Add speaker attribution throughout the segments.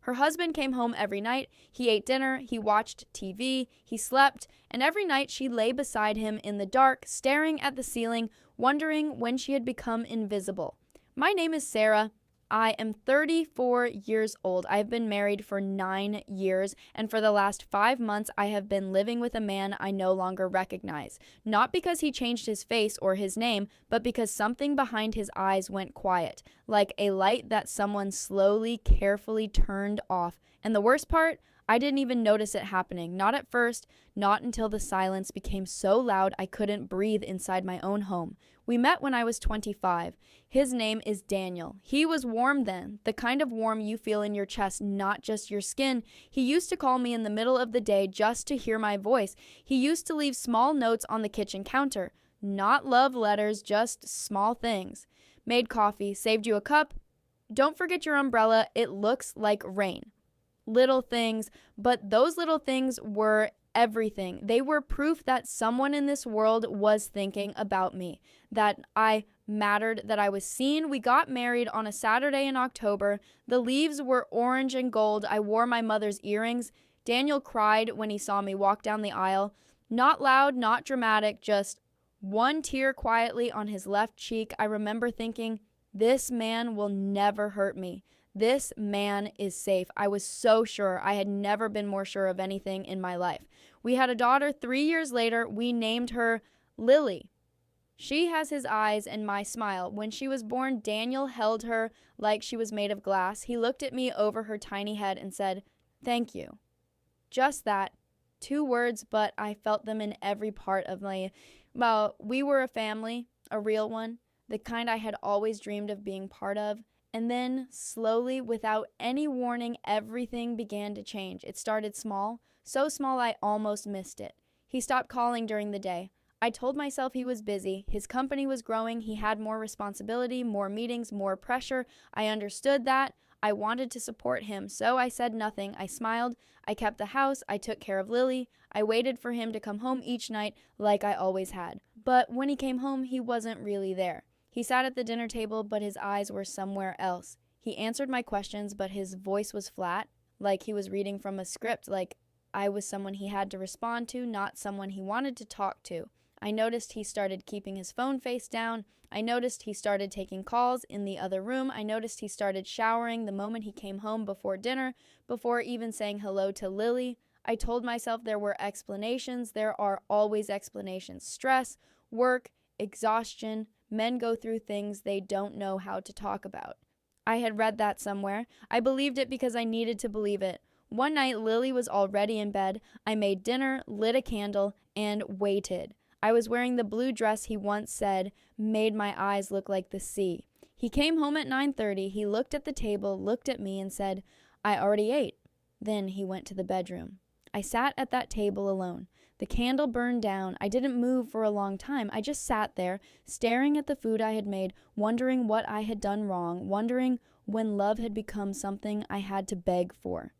Speaker 1: Her husband came home every night, he ate dinner, he watched TV, he slept, and every night she lay beside him in the dark, staring at the ceiling, wondering when she had become invisible. My name is Sarah. I am 34 years old. I have been married for 9 years, and for the last 5 months, I have been living with a man I no longer recognize. Not because he changed his face or his name, but because something behind his eyes went quiet, like a light that someone slowly, carefully turned off. And the worst part? I didn't even notice it happening. Not at first, not until the silence became so loud I couldn't breathe inside my own home. We met when I was 25. His name is Daniel. He was warm then, the kind of warm you feel in your chest, not just your skin. He used to call me in the middle of the day just to hear my voice. He used to leave small notes on the kitchen counter. Not love letters, just small things. Made coffee, saved you a cup. Don't forget your umbrella, it looks like rain. Little things, but those little things were everything. They were proof that someone in this world was thinking about me, that I mattered, that I was seen. We got married on a Saturday in October. The leaves were orange and gold. I wore my mother's earrings. Daniel cried when he saw me walk down the aisle. Not loud, not dramatic, just one tear quietly on his left cheek. I remember thinking, this man will never hurt me. This man is safe. I was so sure. I had never been more sure of anything in my life. We had a daughter 3 years later. We named her Lily. She has his eyes and my smile. When she was born, Daniel held her like she was made of glass. He looked at me over her tiny head and said, "Thank you." Just that. 2 words, but I felt them in every part of my... Well, we were a family, a real one, the kind I had always dreamed of being part of. And then, slowly, without any warning, everything began to change. It started small, so small I almost missed it. He stopped calling during the day. I told myself he was busy. His company was growing. He had more responsibility, more meetings, more pressure. I understood that. I wanted to support him, so I said nothing. I smiled. I kept the house. I took care of Lily. I waited for him to come home each night like I always had. But when he came home, he wasn't really there. He sat at the dinner table, but his eyes were somewhere else. He answered my questions, but his voice was flat, like he was reading from a script, like I was someone he had to respond to, not someone he wanted to talk to. I noticed he started keeping his phone face down. I noticed he started taking calls in the other room. I noticed he started showering the moment he came home before dinner, before even saying hello to Lily. I told myself there were explanations. There are always explanations. Stress, work, exhaustion. Men go through things they don't know how to talk about. I had read that somewhere. I believed it because I needed to believe it. One night, Lily was already in bed. I made dinner, lit a candle, and waited. I was wearing the blue dress he once said made my eyes look like the sea. He came home at 9:30. He looked at the table, looked at me, and said, "I already ate." Then he went to the bedroom. I sat at that table alone. The candle burned down. I didn't move for a long time. I just sat there, staring at the food I had made, wondering what I had done wrong, wondering when love had become something I had to beg for.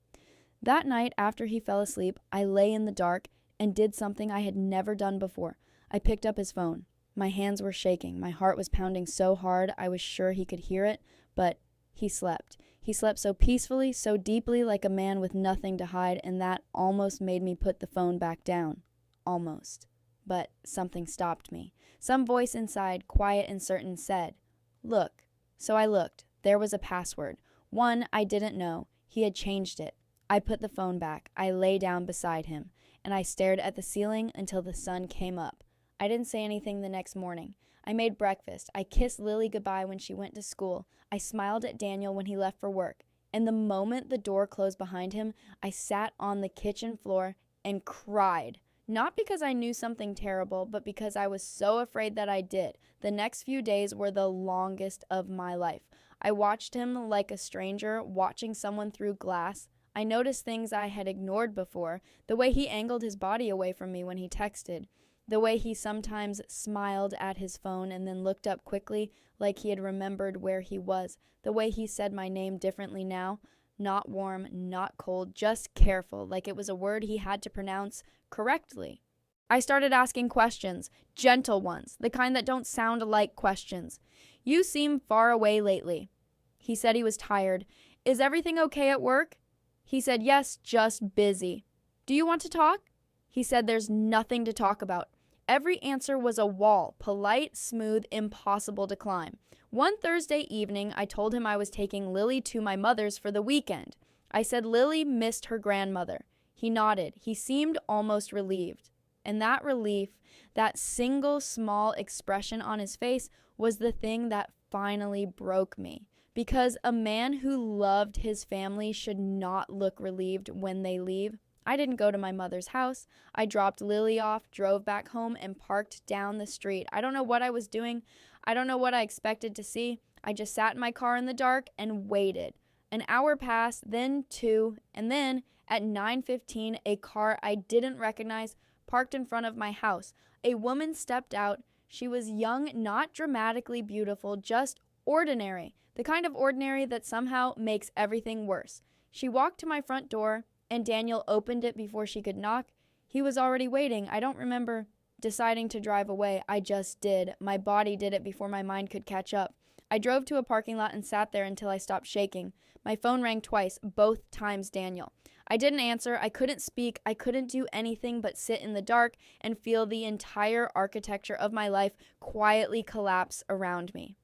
Speaker 1: That night, after he fell asleep, I lay in the dark and did something I had never done before. I picked up his phone. My hands were shaking. My heart was pounding so hard I was sure he could hear it, but he slept. He slept so peacefully, so deeply, like a man with nothing to hide, and that almost made me put the phone back down. Almost. But something stopped me. Some voice inside, quiet and certain, said, "Look." So I looked. There was a password. One I didn't know. He had changed it. I put the phone back. I lay down beside him, and I stared at the ceiling until the sun came up. I didn't say anything the next morning. I made breakfast. I kissed Lily goodbye when she went to school. I smiled at Daniel when he left for work. And the moment the door closed behind him, I sat on the kitchen floor and cried. Not because I knew something terrible, but because I was so afraid that I did. The next few days were the longest of my life. I watched him like a stranger, watching someone through glass. I noticed things I had ignored before. The way he angled his body away from me when he texted. The way he sometimes smiled at his phone and then looked up quickly like he had remembered where he was. The way he said my name differently now. Not warm, not cold, just careful, like it was a word he had to pronounce correctly. I started asking questions, gentle ones, the kind that don't sound like questions. "You seem far away lately." He said he was tired. "Is everything okay at work?" He said, "Yes, just busy." "Do you want to talk?" He said, "There's nothing to talk about." Every answer was a wall, polite, smooth, impossible to climb. One Thursday evening, I told him I was taking Lily to my mother's for the weekend. I said Lily missed her grandmother. He nodded. He seemed almost relieved. And that relief, that single small expression on his face, was the thing that finally broke me. Because a man who loved his family should not look relieved when they leave. I didn't go to my mother's house. I dropped Lily off, drove back home, and parked down the street. I don't know what I was doing. I don't know what I expected to see. I just sat in my car in the dark and waited. An hour passed, then 2, and then at 9:15, a car I didn't recognize parked in front of my house. A woman stepped out. She was young, not dramatically beautiful, just ordinary. The kind of ordinary that somehow makes everything worse. She walked to my front door, and Daniel opened it before she could knock. He was already waiting. I don't remember deciding to drive away. I just did. My body did it before my mind could catch up. I drove to a parking lot and sat there until I stopped shaking. My phone rang twice, both times Daniel. I didn't answer. I couldn't speak. I couldn't do anything but sit in the dark and feel the entire architecture of my life quietly collapse around me.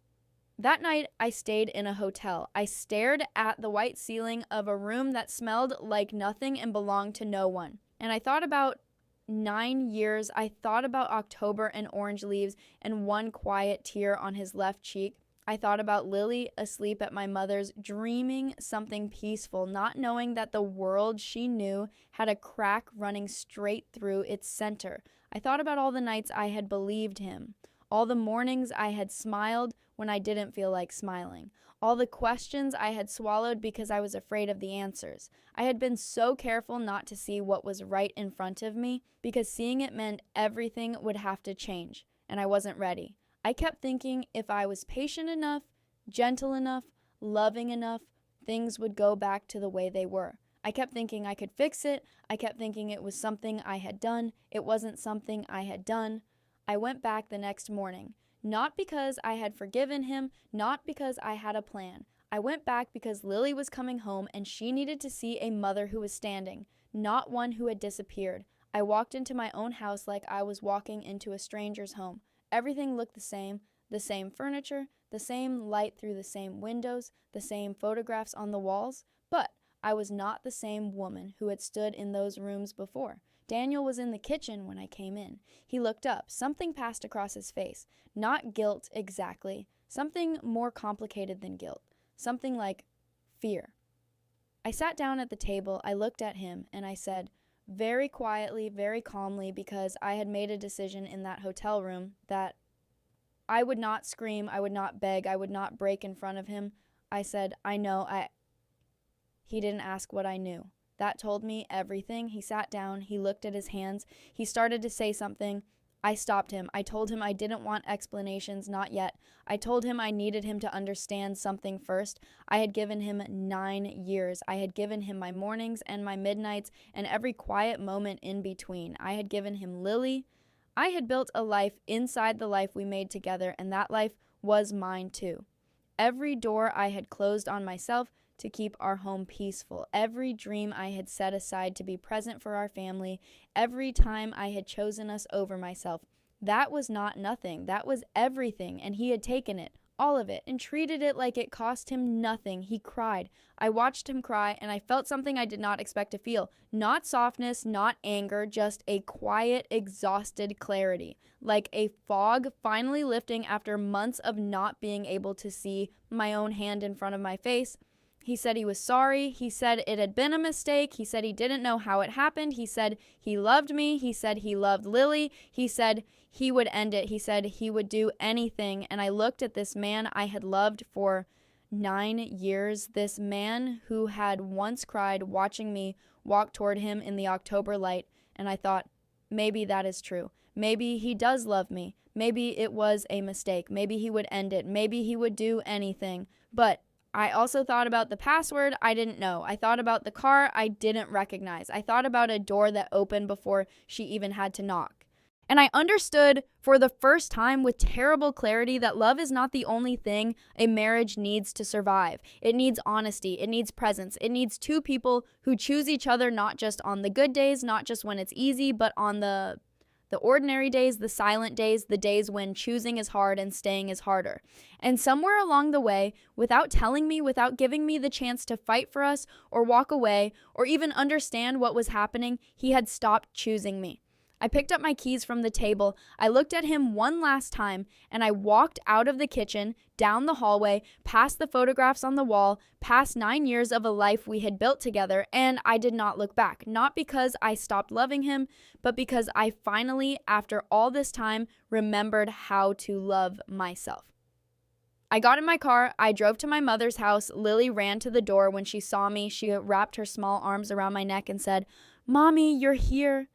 Speaker 1: That night, I stayed in a hotel. I stared at the white ceiling of a room that smelled like nothing and belonged to no one. And I thought about 9 years. I thought about October and orange leaves and one quiet tear on his left cheek. I thought about Lily asleep at my mother's, dreaming something peaceful, not knowing that the world she knew had a crack running straight through its center. I thought about all the nights I had believed him, all the mornings I had smiled when I didn't feel like smiling, all the questions I had swallowed because I was afraid of the answers. I had been so careful not to see what was right in front of me because seeing it meant everything would have to change, and I wasn't ready. I kept thinking if I was patient enough, gentle enough, loving enough, things would go back to the way they were. I kept thinking I could fix it. I kept thinking it was something I had done. It wasn't something I had done. I went back the next morning, not because I had forgiven him, not because I had a plan. I went back because Lily was coming home and she needed to see a mother who was standing, not one who had disappeared. I walked into my own house like I was walking into a stranger's home. Everything looked the same furniture, the same light through the same windows, the same photographs on the walls, but I was not the same woman who had stood in those rooms before. Daniel was in the kitchen when I came in. He looked up. Something passed across his face. Not guilt exactly. Something more complicated than guilt. Something like fear. I sat down at the table. I looked at him and I said, very quietly, very calmly, because I had made a decision in that hotel room that I would not scream, I would not beg, I would not break in front of him. I said, I know, He didn't ask what I knew. That told me everything. He sat down, he looked at his hands, he started to say something. I stopped him. I told him I didn't want explanations, not yet. I told him I needed him to understand something first. I had given him 9 years. I had given him my mornings and my midnights and every quiet moment in between. I had given him Lily. I had built a life inside the life we made together, and that life was mine too. Every door I had closed on myself to keep our home peaceful. Every dream I had set aside to be present for our family. Every time I had chosen us over myself. That was not nothing. That was everything, and he had taken it, all of it, and treated it like it cost him nothing. He cried. I watched him cry, and I felt something I did not expect to feel. Not softness, not anger, just a quiet, exhausted clarity. Like a fog finally lifting after months of not being able to see my own hand in front of my face. He said he was sorry. He said it had been a mistake. He said he didn't know how it happened. He said he loved me. He said he loved Lily. He said he would end it. He said he would do anything. And I looked at this man I had loved for 9 years, this man who had once cried watching me walk toward him in the October light. And I thought, maybe that is true. Maybe he does love me. Maybe it was a mistake. Maybe he would end it. Maybe he would do anything. But I also thought about the password I didn't know. I thought about the car I didn't recognize. I thought about a door that opened before she even had to knock. And I understood for the first time with terrible clarity that love is not the only thing a marriage needs to survive. It needs honesty, it needs presence, it needs two people who choose each other not just on the good days, not just when it's easy, but on the ordinary days, the silent days, the days when choosing is hard and staying is harder. And somewhere along the way, without telling me, without giving me the chance to fight for us or walk away or even understand what was happening, he had stopped choosing me. I picked up my keys from the table, I looked at him one last time, and I walked out of the kitchen, down the hallway, past the photographs on the wall, past 9 years of a life we had built together, and I did not look back. Not because I stopped loving him, but because I finally, after all this time, remembered how to love myself. I got in my car, I drove to my mother's house. Lily ran to the door. When she saw me, she wrapped her small arms around my neck and said, "Mommy, you're here."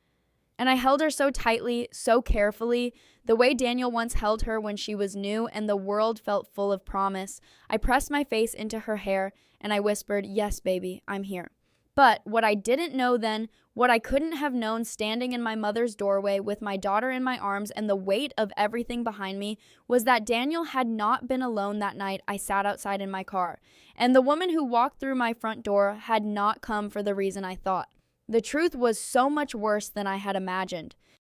Speaker 1: And I held her so tightly, so carefully, the way Daniel once held her when she was new and the world felt full of promise. I pressed my face into her hair and I whispered, "Yes, baby, I'm here." But what I didn't know then, what I couldn't have known standing in my mother's doorway with my daughter in my arms and the weight of everything behind me, was that Daniel had not been alone that night I sat outside in my car. And the woman who walked through my front door had not come for the reason I thought. The truth was so much worse than I had imagined.